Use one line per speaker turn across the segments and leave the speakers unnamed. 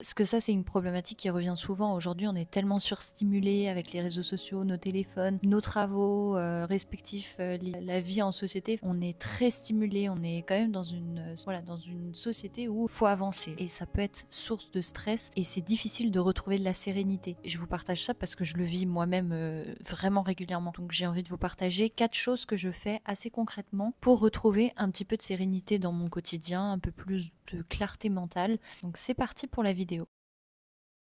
Parce que ça, c'est une problématique qui revient souvent. Aujourd'hui, on est tellement surstimulé avec les réseaux sociaux, nos téléphones, nos travaux respectifs, la vie en société. On est très stimulé, on est quand même dans une société où il faut avancer. Et ça peut être source de stress et c'est difficile de retrouver de la sérénité. Et je vous partage ça parce que je le vis moi-même vraiment régulièrement. Donc j'ai envie de vous partager 4 choses que je fais assez concrètement pour retrouver un petit peu de sérénité dans mon quotidien, un peu plus de clarté mentale. Donc c'est parti pour la vidéo.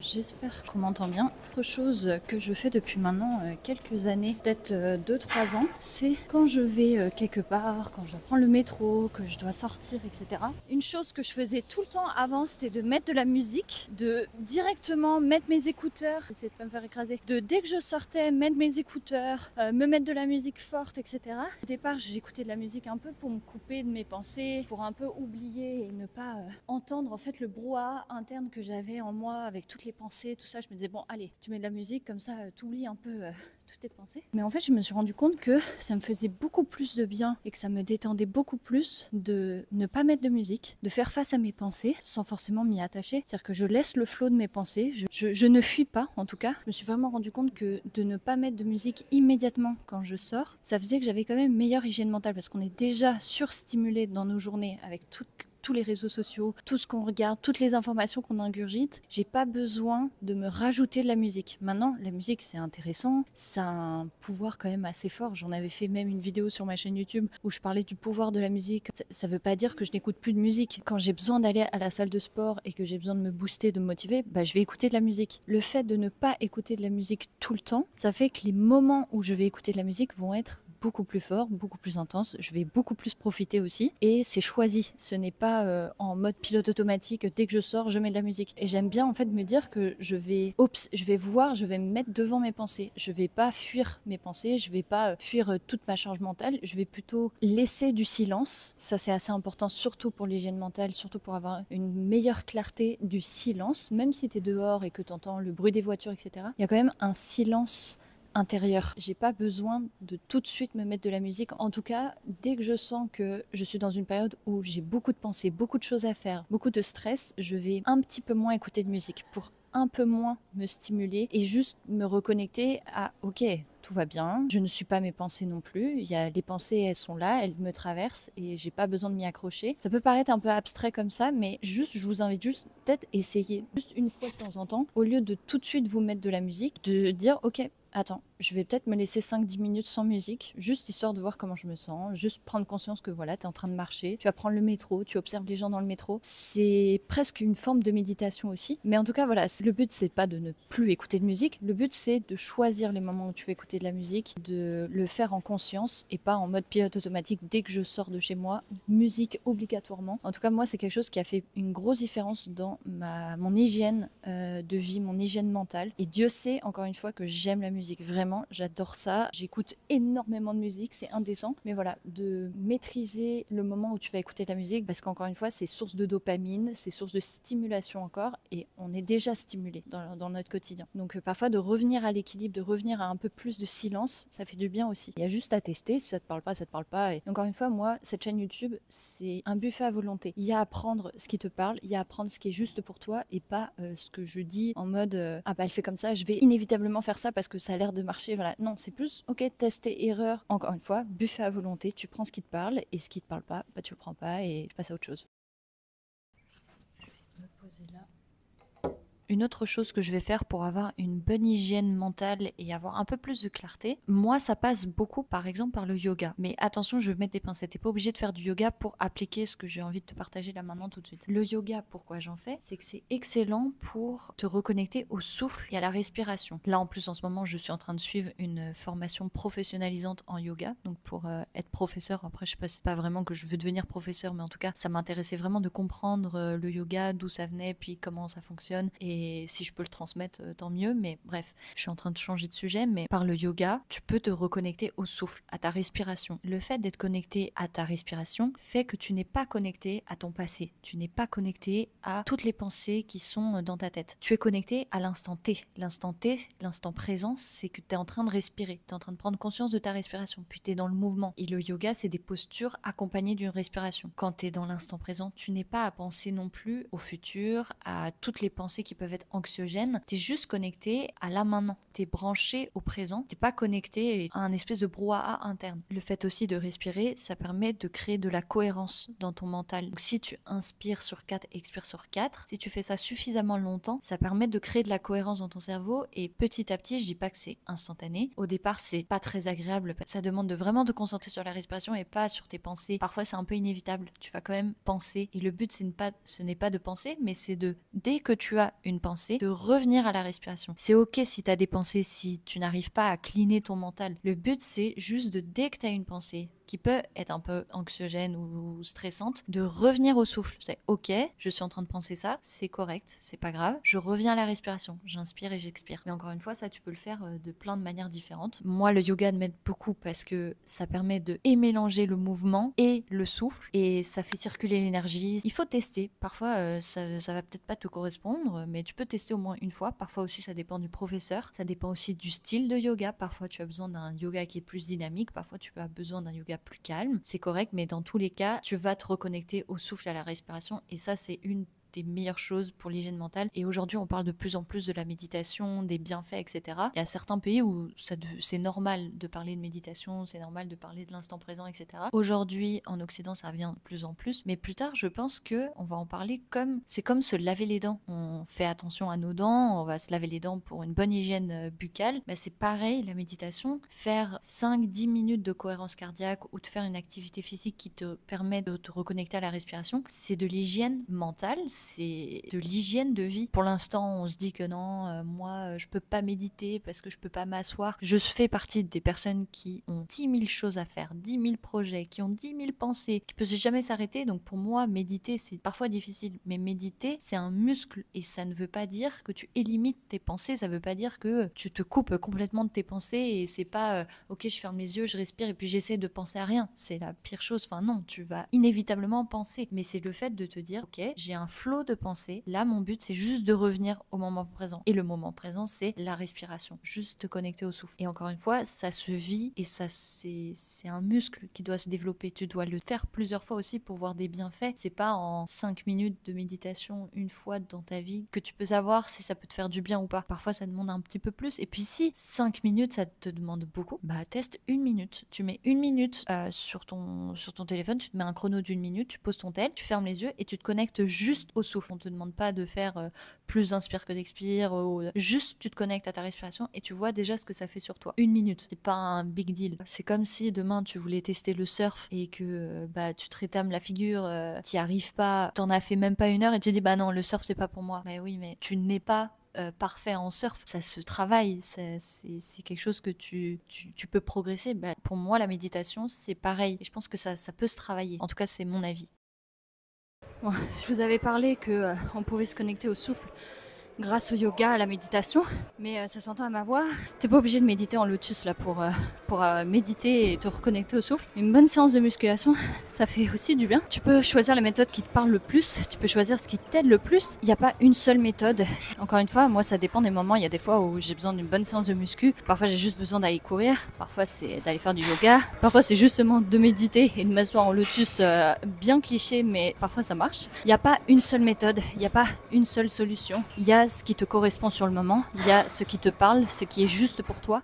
J'espère qu'on m'entend bien. Autre chose que je fais depuis maintenant quelques années, peut-être 2-3 ans, c'est quand je vais quelque part, quand je dois prendre le métro, que je dois sortir, etc. Une chose que je faisais tout le temps avant, c'était de mettre de la musique, de directement mettre mes écouteurs, essayer de pas me faire écraser, de dès que je sortais, mettre mes écouteurs, me mettre de la musique forte, etc. Au départ, j'écoutais de la musique un peu pour me couper de mes pensées, pour un peu oublier et ne pas entendre en fait le brouhaha interne que j'avais en moi avec toutes les pensées, tout ça. Je me disais bon allez, tu mets de la musique comme ça, t'oublies un peu toutes tes pensées. Mais en fait je me suis rendu compte que ça me faisait beaucoup plus de bien et que ça me détendait beaucoup plus de ne pas mettre de musique, de faire face à mes pensées sans forcément m'y attacher. C'est-à-dire que je laisse le flot de mes pensées, je ne fuis pas en tout cas. Je me suis vraiment rendu compte que de ne pas mettre de musique immédiatement quand je sors, ça faisait que j'avais quand même une meilleure hygiène mentale parce qu'on est déjà surstimulé dans nos journées avec tous les réseaux sociaux, tout ce qu'on regarde, toutes les informations qu'on ingurgite. J'ai pas besoin de me rajouter de la musique. Maintenant, la musique c'est intéressant, ça a un pouvoir quand même assez fort. J'en avais fait même une vidéo sur ma chaîne YouTube où je parlais du pouvoir de la musique. Ça veut pas dire que je n'écoute plus de musique. Quand j'ai besoin d'aller à la salle de sport et que j'ai besoin de me booster, de me motiver, je vais écouter de la musique. Le fait de ne pas écouter de la musique tout le temps, ça fait que les moments où je vais écouter de la musique vont être beaucoup plus fort, beaucoup plus intense, je vais beaucoup plus profiter aussi et c'est choisi, ce n'est pas en mode pilote automatique, dès que je sors je mets de la musique et j'aime bien en fait me dire que je vais me mettre devant mes pensées, je vais pas fuir mes pensées, je vais pas fuir toute ma charge mentale, je vais plutôt laisser du silence, ça c'est assez important surtout pour l'hygiène mentale, surtout pour avoir une meilleure clarté du silence, même si tu es dehors et que tu entends le bruit des voitures etc, il y a quand même un silence intérieur. J'ai pas besoin de tout de suite me mettre de la musique. En tout cas, dès que je sens que je suis dans une période où j'ai beaucoup de pensées, beaucoup de choses à faire, beaucoup de stress, je vais un petit peu moins écouter de musique pour un peu moins me stimuler et juste me reconnecter à ok, tout va bien, je ne suis pas mes pensées non plus, les pensées elles sont là, elles me traversent et j'ai pas besoin de m'y accrocher. Ça peut paraître un peu abstrait comme ça, mais juste je vous invite juste peut-être essayer juste une fois de temps en temps, au lieu de tout de suite vous mettre de la musique, de dire ok, attends, je vais peut-être me laisser 5-10 minutes sans musique, juste histoire de voir comment je me sens, juste prendre conscience que voilà, tu es en train de marcher, tu vas prendre le métro, tu observes les gens dans le métro. C'est presque une forme de méditation aussi. Mais en tout cas, voilà, le but, c'est pas de ne plus écouter de musique. Le but, c'est de choisir les moments où tu veux écouter de la musique, de le faire en conscience et pas en mode pilote automatique dès que je sors de chez moi. Musique obligatoirement. En tout cas, moi, c'est quelque chose qui a fait une grosse différence dans mon hygiène de vie, mon hygiène mentale. Et Dieu sait, encore une fois, que j'aime la musique. Vraiment, j'adore ça. J'écoute énormément de musique, c'est indécent. Mais voilà, de maîtriser le moment où tu vas écouter de la musique, parce qu'encore une fois, c'est source de dopamine, c'est source de stimulation encore, et on est déjà stimulé dans notre quotidien. Donc parfois, de revenir à l'équilibre, de revenir à un peu plus de silence, ça fait du bien aussi. Il y a juste à tester, si ça te parle pas, ça te parle pas. Et encore une fois, moi, cette chaîne YouTube, c'est un buffet à volonté. Il y a à prendre ce qui te parle, il y a à prendre ce qui est juste pour toi, et pas ce que je dis en mode ah bah elle fait comme ça, je vais inévitablement faire ça parce que ça a l'air de marcher. Voilà, non, c'est plus ok, test et erreur. Encore une fois, buffet à volonté, tu prends ce qui te parle et ce qui te parle pas, tu le prends pas et tu passes à autre chose. Je vais me poser là. Une autre chose que je vais faire pour avoir une bonne hygiène mentale et avoir un peu plus de clarté, moi ça passe beaucoup par exemple par le yoga. Mais attention, je vais mettre des pincettes, t'es pas obligé de faire du yoga pour appliquer ce que j'ai envie de te partager là maintenant tout de suite. Le yoga, pourquoi j'en fais, c'est que c'est excellent pour te reconnecter au souffle et à la respiration. Là en plus en ce moment je suis en train de suivre une formation professionnalisante en yoga, donc pour être professeur. Après je sais pas, c'est pas vraiment que je veux devenir professeur, mais en tout cas ça m'intéressait vraiment de comprendre le yoga, d'où ça venait, puis comment ça fonctionne. Et et si je peux le transmettre, tant mieux. Mais bref, je suis en train de changer de sujet, mais par le yoga, tu peux te reconnecter au souffle, à ta respiration. Le fait d'être connecté à ta respiration fait que tu n'es pas connecté à ton passé, tu n'es pas connecté à toutes les pensées qui sont dans ta tête. Tu es connecté à l'instant T. L'instant T, l'instant présent, c'est que tu es en train de respirer, tu es en train de prendre conscience de ta respiration, puis tu es dans le mouvement. Et le yoga, c'est des postures accompagnées d'une respiration. Quand tu es dans l'instant présent, tu n'es pas à penser non plus au futur, à toutes les pensées qui peuvent être anxiogènes. Tu es juste connecté à là maintenant. Tu es branché au présent. Tu n'es pas connecté à un espèce de brouhaha interne. Le fait aussi de respirer, ça permet de créer de la cohérence dans ton mental. Donc, si tu inspires sur 4, expires sur 4, si tu fais ça suffisamment longtemps, ça permet de créer de la cohérence dans ton cerveau et petit à petit, je dis pas que c'est instantané. Au départ, c'est pas très agréable. Ça demande de vraiment te concentrer sur la respiration et pas sur tes pensées. Parfois, c'est un peu inévitable. Tu vas quand même penser et le but, ce n'est pas de penser, mais c'est de, dès que tu as une pensée, de revenir à la respiration. C'est ok si tu as des pensées, si tu n'arrives pas à cleaner ton mental. Le but, c'est juste de, dès que tu as une pensée qui peut être un peu anxiogène ou stressante, de revenir au souffle. C'est ok, je suis en train de penser ça, c'est correct, c'est pas grave. Je reviens à la respiration, j'inspire et j'expire. Mais encore une fois, ça tu peux le faire de plein de manières différentes. Moi, le yoga m'aide beaucoup parce que ça permet de mélanger le mouvement et le souffle et ça fait circuler l'énergie. Il faut tester. Parfois, ça va peut-être pas te correspondre, mais tu peux tester au moins une fois. Parfois aussi, ça dépend du professeur. Ça dépend aussi du style de yoga. Parfois, tu as besoin d'un yoga qui est plus dynamique. Parfois, tu as besoin d'un yoga plus calme, c'est correct, mais dans tous les cas, tu vas te reconnecter au souffle, à la respiration, et ça, c'est une des meilleures choses pour l'hygiène mentale. Et aujourd'hui, on parle de plus en plus de la méditation, des bienfaits, etc. Il y a certains pays où c'est normal de parler de méditation, c'est normal de parler de l'instant présent, etc. Aujourd'hui, en Occident, ça revient de plus en plus. Mais plus tard, je pense que on va en parler comme... C'est comme se laver les dents. On fait attention à nos dents, on va se laver les dents pour une bonne hygiène buccale. Mais c'est pareil, la méditation. Faire 5-10 minutes de cohérence cardiaque ou de faire une activité physique qui te permet de te reconnecter à la respiration, c'est de l'hygiène mentale, c'est de l'hygiène de vie. Pour l'instant, on se dit que non, moi, je peux pas méditer parce que je peux pas m'asseoir. Je fais partie des personnes qui ont 10 000 choses à faire, 10 000 projets, qui ont 10 000 pensées, qui peuvent jamais s'arrêter. Donc pour moi, méditer, c'est parfois difficile. Mais méditer, c'est un muscle et ça ne veut pas dire que tu élimines tes pensées. Ça veut pas dire que tu te coupes complètement de tes pensées et c'est pas ok, je ferme les yeux, je respire et puis j'essaie de penser à rien. C'est la pire chose. Enfin non, tu vas inévitablement penser. Mais c'est le fait de te dire, ok, j'ai un flot de pensées. Là, mon but, c'est juste de revenir au moment présent. Et le moment présent, c'est la respiration. Juste te connecter au souffle. Et encore une fois, ça se vit et ça, c'est un muscle qui doit se développer. Tu dois le faire plusieurs fois aussi pour voir des bienfaits. C'est pas en 5 minutes de méditation une fois dans ta vie que tu peux savoir si ça peut te faire du bien ou pas. Parfois, ça demande un petit peu plus. Et puis si 5 minutes, ça te demande beaucoup, bah teste 1 minute. Tu mets 1 minute sur ton téléphone, tu te mets un chrono d'1 minute, tu poses ton tel, tu fermes les yeux et tu te connectes juste au souffle. On te demande pas de faire plus inspire que d'expire, juste tu te connectes à ta respiration et tu vois déjà ce que ça fait sur toi. 1 minute, c'est pas un big deal. C'est comme si demain tu voulais tester le surf et que bah tu te rétames la figure, t'y arrives pas, t'en as fait même pas 1 heure et tu te dis bah non, le surf c'est pas pour moi. Bah oui, mais tu n'es pas parfait en surf, ça se travaille, c'est quelque chose que tu peux progresser. Bah, pour moi, la méditation, c'est pareil. Et je pense que ça peut se travailler. En tout cas, c'est mon avis. Bon, je vous avais parlé que on pouvait se connecter au souffle grâce au yoga, à la méditation, mais ça s'entend à ma voix. T'es pas obligé de méditer en lotus là pour méditer et te reconnecter au souffle. Une bonne séance de musculation, ça fait aussi du bien. Tu peux choisir la méthode qui te parle le plus, tu peux choisir ce qui t'aide le plus. Il n'y a pas une seule méthode. Encore une fois, moi ça dépend des moments. Il y a des fois où j'ai besoin d'une bonne séance de muscu. Parfois j'ai juste besoin d'aller courir. Parfois c'est d'aller faire du yoga. Parfois c'est justement de méditer et de m'asseoir en lotus, bien cliché, mais parfois ça marche. Il n'y a pas une seule méthode, il n'y a pas une seule solution. Il y a ce qui te correspond sur le moment, il y a ce qui te parle, ce qui est juste pour toi.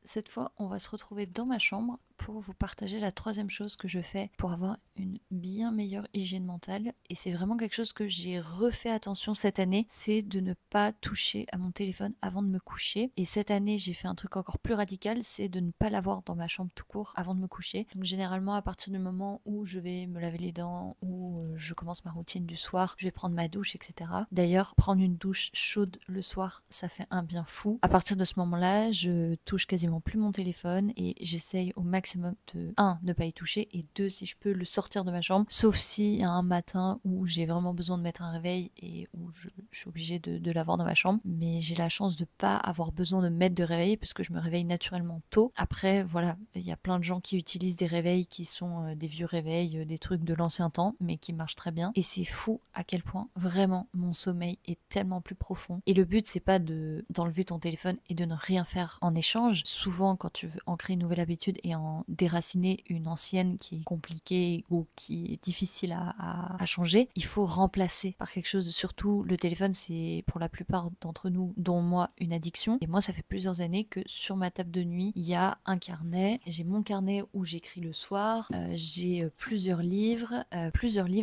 Cette fois, on va se retrouver dans ma chambre pour vous partager la 3e chose que je fais pour avoir une bien meilleure hygiène mentale. Et c'est vraiment quelque chose que j'ai refait attention cette année, c'est de ne pas toucher à mon téléphone avant de me coucher. Et cette année, j'ai fait un truc encore plus radical, c'est de ne pas l'avoir dans ma chambre tout court avant de me coucher. Donc généralement, à partir du moment où je vais me laver les dents, où je commence ma routine du soir, je vais prendre ma douche, etc. D'ailleurs, prendre une douche chaude le soir, ça fait un bien fou. À partir de ce moment-là, je touche quasiment absolument plus mon téléphone et j'essaye au maximum de 1 ne pas y toucher et 2 si je peux le sortir de ma chambre, sauf s'il y a un matin où j'ai vraiment besoin de mettre un réveil et où je suis obligée de l'avoir dans ma chambre. Mais j'ai la chance de pas avoir besoin de mettre de réveil parce que je me réveille naturellement tôt. Après voilà, il y a plein de gens qui utilisent des réveils qui sont des vieux réveils, des trucs de l'ancien temps, mais qui marchent très bien. Et c'est fou à quel point vraiment mon sommeil est tellement plus profond. Et le but c'est pas d'enlever ton téléphone et de ne rien faire en échange. Souvent quand tu veux ancrer une nouvelle habitude et en déraciner une ancienne qui est compliquée ou qui est difficile à changer, il faut remplacer par quelque chose. Surtout le téléphone, c'est pour la plupart d'entre nous, dont moi, une addiction. Et moi ça fait plusieurs années que sur ma table de nuit il y a un carnet. J'ai mon carnet où j'écris le soir, j'ai plusieurs livres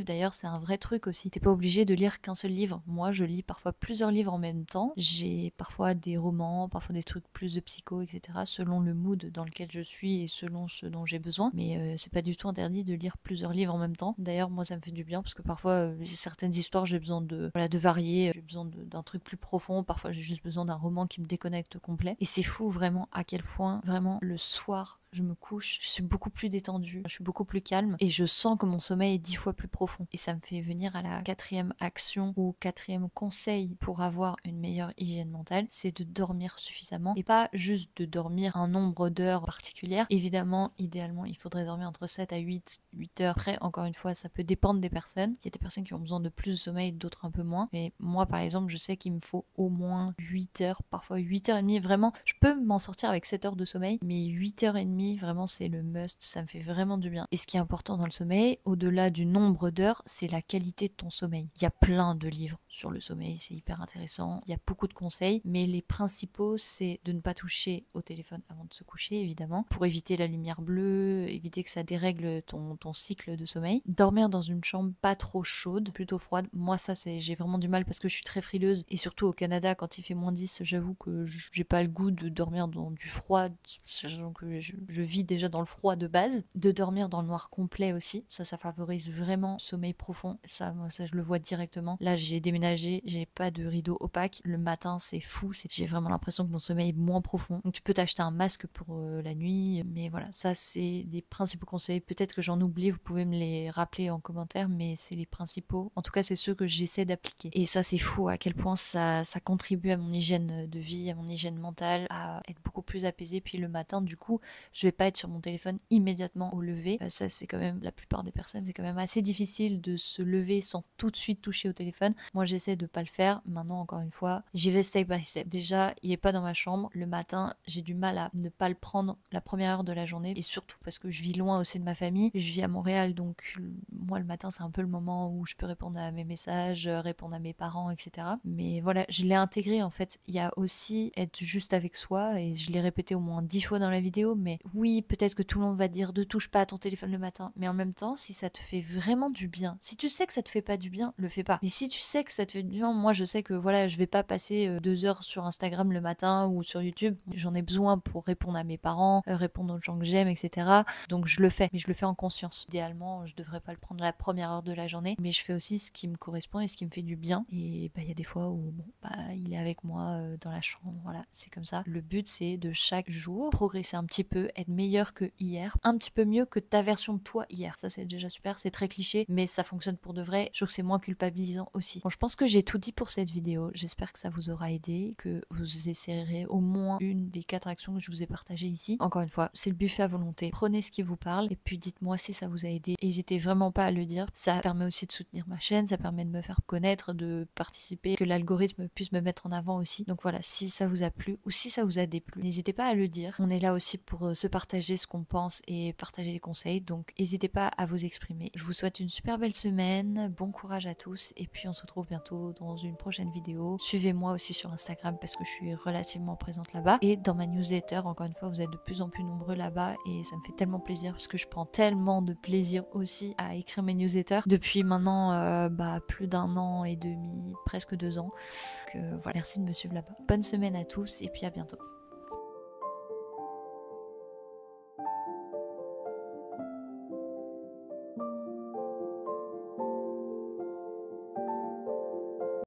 d'ailleurs, c'est un vrai truc aussi. T'es pas obligé de lire qu'un seul livre. Moi je lis parfois plusieurs livres en même temps. J'ai parfois des romans, parfois des trucs plus de psycho, etc. selon le mood dans lequel je suis et selon ce dont j'ai besoin. Mais c'est pas du tout interdit de lire plusieurs livres en même temps. D'ailleurs moi ça me fait du bien parce que parfois j'ai certaines histoires, j'ai besoin de varier, j'ai besoin d'un truc plus profond, parfois j'ai juste besoin d'un roman qui me déconnecte complet. Et c'est fou vraiment à quel point vraiment le soir je me couche, je suis beaucoup plus détendue, je suis beaucoup plus calme et je sens que mon sommeil est 10 fois plus profond. Et ça me fait venir à la 4e action ou 4e conseil pour avoir une meilleure hygiène mentale, c'est de dormir suffisamment et pas juste de dormir un nombre d'heures particulières. Évidemment, idéalement, il faudrait dormir entre 7 à 8 heures. Après, encore une fois, ça peut dépendre des personnes. Il y a des personnes qui ont besoin de plus de sommeil, d'autres un peu moins. Mais moi, par exemple, je sais qu'il me faut au moins 8 heures, parfois 8 heures et demie. Vraiment, je peux m'en sortir avec 7 heures de sommeil, mais 8 heures et demie, vraiment c'est le must, ça me fait vraiment du bien. Et ce qui est important dans le sommeil, au-delà du nombre d'heures, c'est la qualité de ton sommeil. Il y a plein de livres sur le sommeil, c'est hyper intéressant, il y a beaucoup de conseils, mais les principaux c'est de ne pas toucher au téléphone avant de se coucher évidemment, pour éviter la lumière bleue, éviter que ça dérègle ton cycle de sommeil. Dormir dans une chambre pas trop chaude, plutôt froide, moi ça j'ai vraiment du mal parce que je suis très frileuse et surtout au Canada quand il fait -10, j'avoue que j'ai pas le goût de dormir dans du froid, sachant que je vis déjà dans le froid de base. De dormir dans le noir complet aussi, ça favorise vraiment le sommeil profond, moi ça je le vois directement. Là j'ai déménagé, j'ai pas de rideau opaque, le matin c'est fou, j'ai vraiment l'impression que mon sommeil est moins profond. Donc tu peux t'acheter un masque pour la nuit, mais voilà, ça c'est les principaux conseils. Peut-être que j'en oublie, vous pouvez me les rappeler en commentaire, mais c'est les principaux. En tout cas c'est ceux que j'essaie d'appliquer. Et ça c'est fou à quel point ça contribue à mon hygiène de vie, à mon hygiène mentale, à être beaucoup plus apaisée. Puis le matin du coup, je vais pas être sur mon téléphone immédiatement au lever. Ça c'est quand même, la plupart des personnes, c'est quand même assez difficile de se lever sans tout de suite toucher au téléphone. Moi j'essaie de pas le faire. Maintenant encore une fois, j'y vais step by step. Déjà, il est pas dans ma chambre. Le matin, j'ai du mal à ne pas le prendre la première heure de la journée. Et surtout parce que je vis loin aussi de ma famille. Je vis à Montréal, donc moi le matin c'est un peu le moment où je peux répondre à mes messages, répondre à mes parents, etc. Mais voilà, je l'ai intégré en fait. Il y a aussi être juste avec soi, et je l'ai répété au moins 10 fois dans la vidéo, mais oui, peut-être que tout le monde va dire ne touche pas à ton téléphone le matin, mais en même temps, si ça te fait vraiment du bien, si tu sais que ça te fait pas du bien, le fais pas. Mais si tu sais que ça te fait du bien, moi je sais que voilà, je vais pas passer 2 heures sur Instagram le matin ou sur YouTube, j'en ai besoin pour répondre à mes parents, répondre aux gens que j'aime, etc. Donc je le fais, mais je le fais en conscience. Idéalement, je devrais pas le prendre la première heure de la journée, mais je fais aussi ce qui me correspond et ce qui me fait du bien. Et il y a des fois où bon, il est avec moi dans la chambre, voilà, c'est comme ça. Le but c'est de chaque jour progresser un petit peu, être meilleur que hier, un petit peu mieux que ta version de toi hier. Ça c'est déjà super, c'est très cliché, mais ça fonctionne pour de vrai. Je trouve que c'est moins culpabilisant aussi. Bon, je pense que j'ai tout dit pour cette vidéo. J'espère que ça vous aura aidé, que vous essayerez au moins une des 4 actions que je vous ai partagées ici. Encore une fois, c'est le buffet à volonté. Prenez ce qui vous parle et puis dites-moi si ça vous a aidé. N'hésitez vraiment pas à le dire. Ça permet aussi de soutenir ma chaîne, ça permet de me faire connaître, de participer, que l'algorithme puisse me mettre en avant aussi. Donc voilà, si ça vous a plu ou si ça vous a déplu, n'hésitez pas à le dire. On est là aussi pour se partager ce qu'on pense et partager les conseils, donc n'hésitez pas à vous exprimer. Je vous souhaite une super belle semaine, bon courage à tous, et puis on se retrouve bientôt dans une prochaine vidéo. Suivez-moi aussi sur Instagram parce que je suis relativement présente là-bas, et dans ma newsletter. Encore une fois, vous êtes de plus en plus nombreux là-bas et ça me fait tellement plaisir parce que je prends tellement de plaisir aussi à écrire mes newsletters depuis maintenant plus d'1 an et demi, presque 2 ans. Donc voilà, merci de me suivre là-bas. Bonne semaine à tous et puis à bientôt.